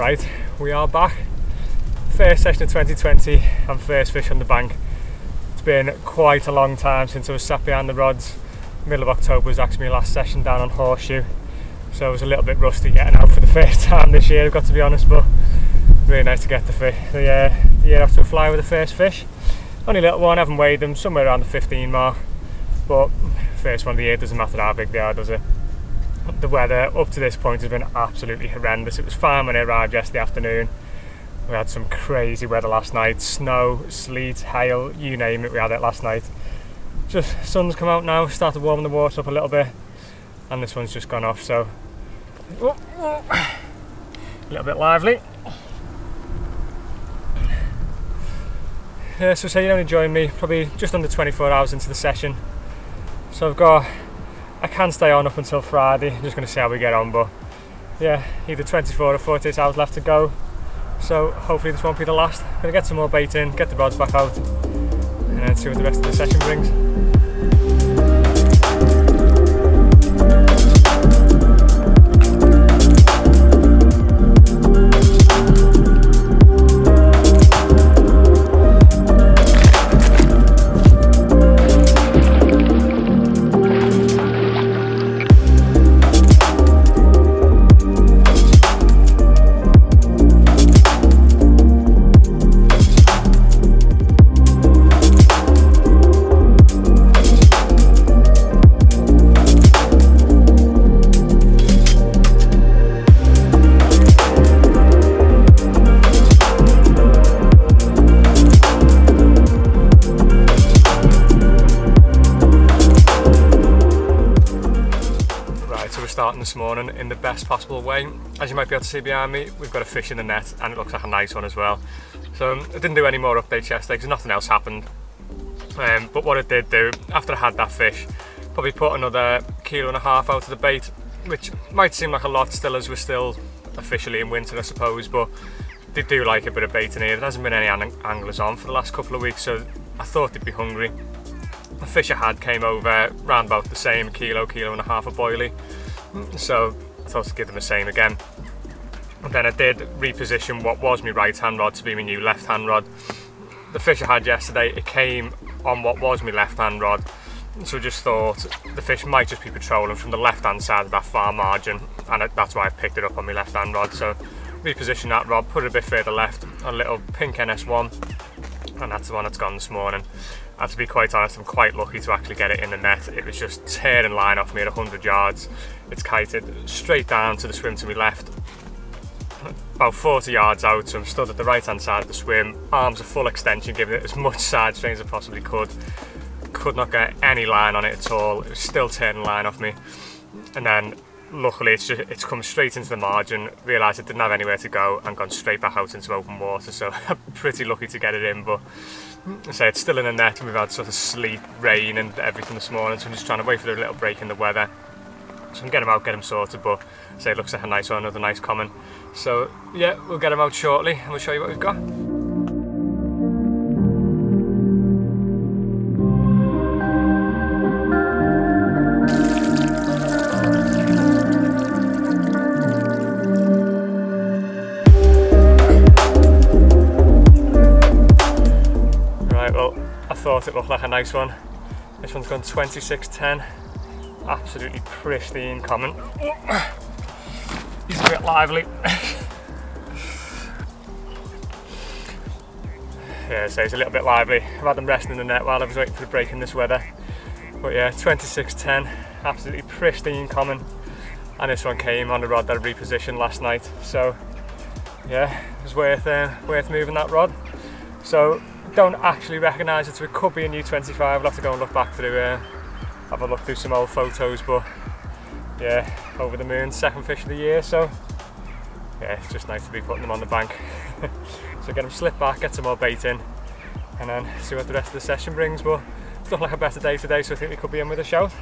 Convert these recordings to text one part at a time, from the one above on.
Right, we are back. First session of 2020 and first fish on the bank. It's been quite a long time since I was sat behind the rods. Middle of October was actually my last session down on Horseshoe, so I was a little bit rusty getting out for the first time this year, I've got to be honest, but really nice to get the year off to a fly with the first fish. Only a little one, I haven't weighed them, somewhere around the 15 mark, but first one of the year, doesn't matter how big they are, does it? The weather up to this point has been absolutely horrendous. It was fine when I arrived yesterday afternoon. We had some crazy weather last night, snow, sleet, hail, you name it, we had it last night. Just sun's come out now, started warming the water up a little bit, and this one's just gone off, so a little bit lively. So say you only joined me probably just under 24 hours into the session, so I can stay on up until Friday. I'm just going to see how we get on, but yeah, either 24 or 48 hours left to go, so hopefully this won't be the last. I'm going to get some more bait in, get the rods back out, and then see what the rest of the session brings. Starting this morning in the best possible way. As you might be able to see behind me, we've got a fish in the net and it looks like a nice one as well. So I didn't do any more updates yesterday because nothing else happened, but what I did do after I had that fish, probably put another 1.5 kilos out of the bait, which might seem like a lot still as we're still officially in winter, I suppose, but they do like a bit of bait in here. There hasn't been any anglers on for the last couple of weeks, so I thought they'd be hungry. The fish I had came over round about the same, 1.5 kilos of boilie. So I thought I'd give them the same again. And then I did reposition what was my right hand rod to be my new left hand rod. The fish I had yesterday, it came on what was my left hand rod, so I just thought the fish might just be patrolling from the left hand side of that far margin, and that's why I picked it up on my left hand rod. So reposition that rod, put it a bit further left, a little pink NS1, and that's the one that's gone this morning. And to be quite honest, I'm quite lucky to actually get it in the net. It was just tearing line off me at 100 yards. It's kited straight down to the swim to my left, about 40 yards out, so I'm stood at the right hand side of the swim, arms a full extension, giving it as much side strain as I possibly could. Could not get any line on it at all. It was still tearing line off me, and then luckily it's come straight into the margin, realised it didn't have anywhere to go and gone straight back out into open water, so I'm pretty lucky to get it in. But I say it's still in the net, and we've had sort of sleet, rain and everything this morning, so I'm just trying to wait for a little break in the weather so I can get them out, get them sorted. But I say it looks like a nice one, another nice common, so yeah, we'll get them out shortly and we'll show you what we've got. Thought it looked like a nice one. This one's gone 26.10, absolutely pristine common. He's a bit lively. Yeah, so he's a little bit lively. I've had them resting in the net while I was waiting for the break in this weather. But yeah, 26.10, absolutely pristine common. And this one came on the rod that I repositioned last night. So yeah, it was worth moving that rod. So don't actually recognise it, so it could be a new 25. I'll have to go and look back through, have a look through some old photos, but yeah, over the moon, second fish of the year, so yeah, it's just nice to be putting them on the bank. So get them slipped back, get some more bait in, and then see what the rest of the session brings. But it's looking like a better day today, so I think we could be in with a shout.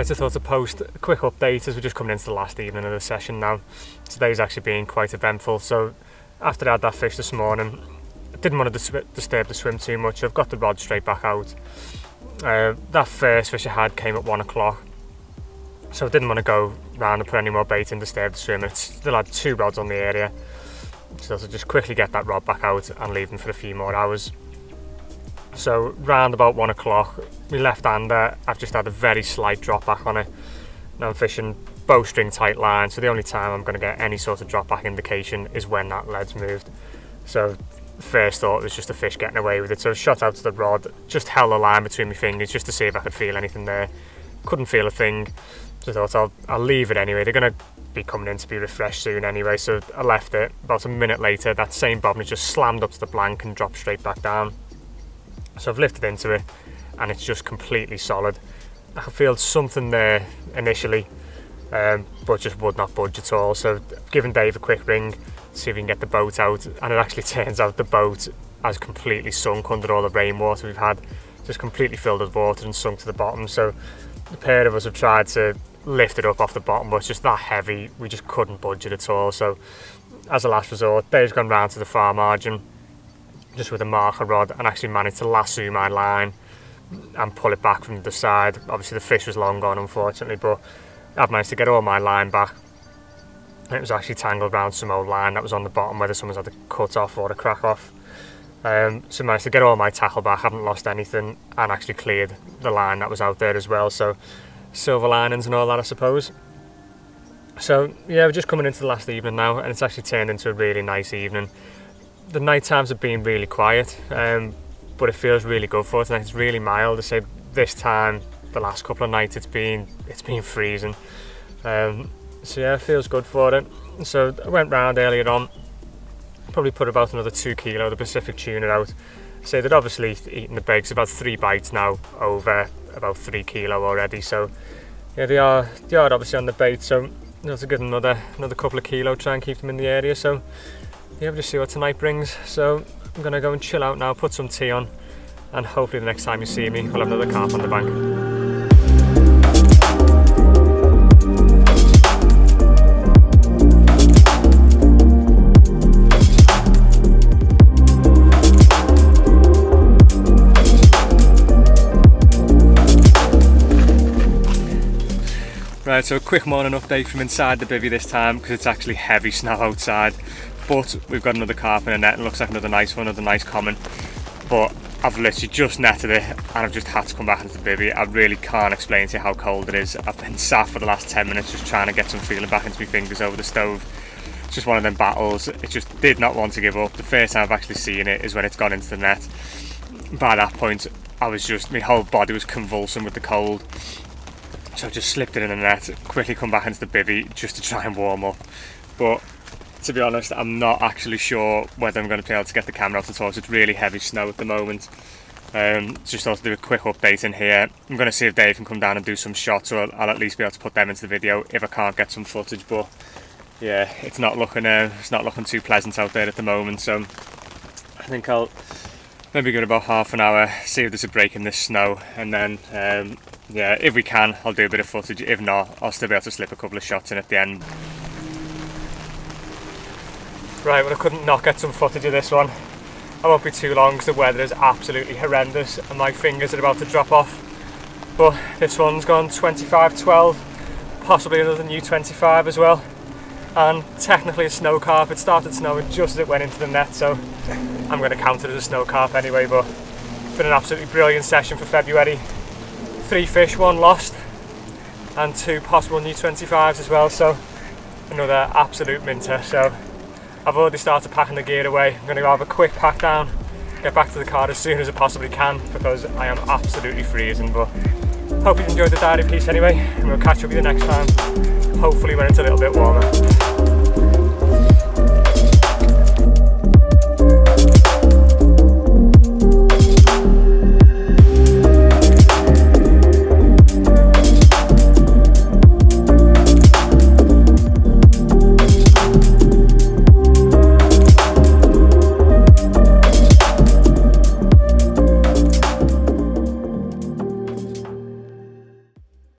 Right, I thought to post a quick update as we're just coming into the last evening of the session now. Today's actually been quite eventful, so after I had that fish this morning, I didn't want to disturb the swim too much. I've got the rod straight back out. That first fish I had came at 1 o'clock, so I didn't want to go round and put any more bait in to disturb the swim. It still had 2 rods on the area, so I'll just quickly get that rod back out and leave them for a few more hours. So round about 1 o'clock, my left hander, I've just had a very slight drop back on it. Now I'm fishing bowstring tight line, so the only time I'm going to get any sort of drop back indication is when that lead's moved. So first thought was just a fish getting away with it, so I shot out to the rod, just held the line between my fingers just to see if I could feel anything there. Couldn't feel a thing, so I thought I'll leave it anyway. They're going to be coming in to be refreshed soon anyway, so I left it. About a minute later, that same bobbin just slammed up to the blank and dropped straight back down. So I've lifted into it and it's just completely solid. I feel something there initially, but just would not budge at all. So I've given Dave a quick ring to see if we can get the boat out, and it actually turns out the boat has completely sunk under all the rainwater we've had. Just completely filled with water and sunk to the bottom. So the pair of us have tried to lift it up off the bottom, but it's just that heavy, we just couldn't budge it at all. So as a last resort, Dave's gone round to the far margin just with a marker rod and actually managed to lasso my line and pull it back from the side. Obviously the fish was long gone unfortunately, but I've managed to get all my line back. It was actually tangled around some old line that was on the bottom, whether someone's had to cut off or to crack off. So I managed to get all my tackle back, haven't lost anything, and actually cleared the line that was out there as well. So silver linings and all that, I suppose. So yeah, we're just coming into the last evening now, and it's actually turned into a really nice evening. The night times have been really quiet, but it feels really good for tonight. It's really mild. I say this time, the last couple of nights, it's been freezing. So yeah, it feels good for it. So I went round earlier on, probably put about another 2 kilo of the Pacific tuna out. So they'd obviously eaten the breaks, about 3 bites now, over about 3 kilo already. So yeah, they are obviously on the bait. So that's a good another couple of kilo, try and keep them in the area. So yeah, we'll just see what tonight brings. So I'm gonna go and chill out now, put some tea on, and hopefully the next time you see me, we'll have another carp on the bank. Right, so a quick morning update from inside the bivvy this time, because it's actually heavy snow outside. But we've got another carp in a net, and looks like another nice one, another nice common. But I've literally just netted it and I've just had to come back into the bivvy. I really can't explain to you how cold it is. I've been sat for the last 10 minutes just trying to get some feeling back into my fingers over the stove. It's just one of them battles. It just did not want to give up. The first time I've actually seen it is when it's gone into the net. By that point, my whole body was convulsing with the cold. So I've just slipped it in the net, quickly come back into the bivvy just to try and warm up. But to be honest, I'm not actually sure whether I'm going to be able to get the camera out at all. It's really heavy snow at the moment. Just thought to do a quick update in here. I'm going to see if Dave can come down and do some shots, so I'll at least be able to put them into the video if I can't get some footage. But yeah, it's not looking too pleasant out there at the moment. So I think I'll maybe give it about half an hour, see if there's a break in this snow, and then yeah, if we can, I'll do a bit of footage. If not, I'll still be able to slip a couple of shots in at the end. Right, well I couldn't not get some footage of this one. I won't be too long because the weather is absolutely horrendous and my fingers are about to drop off. But this one's gone 25-12, possibly another new 25 as well. And technically a snow carp. It started snowing just as it went into the net, so I'm going to count it as a snow carp anyway. But it's been an absolutely brilliant session for February. 3 fish, 1 lost, and 2 possible new 25s as well, so another absolute minter. So I've already started packing the gear away. I'm going to have a quick pack down, get back to the car as soon as I possibly can, because I am absolutely freezing. But hope you enjoyed the diary piece anyway, and we'll catch up with you next time, hopefully when it's a little bit warmer.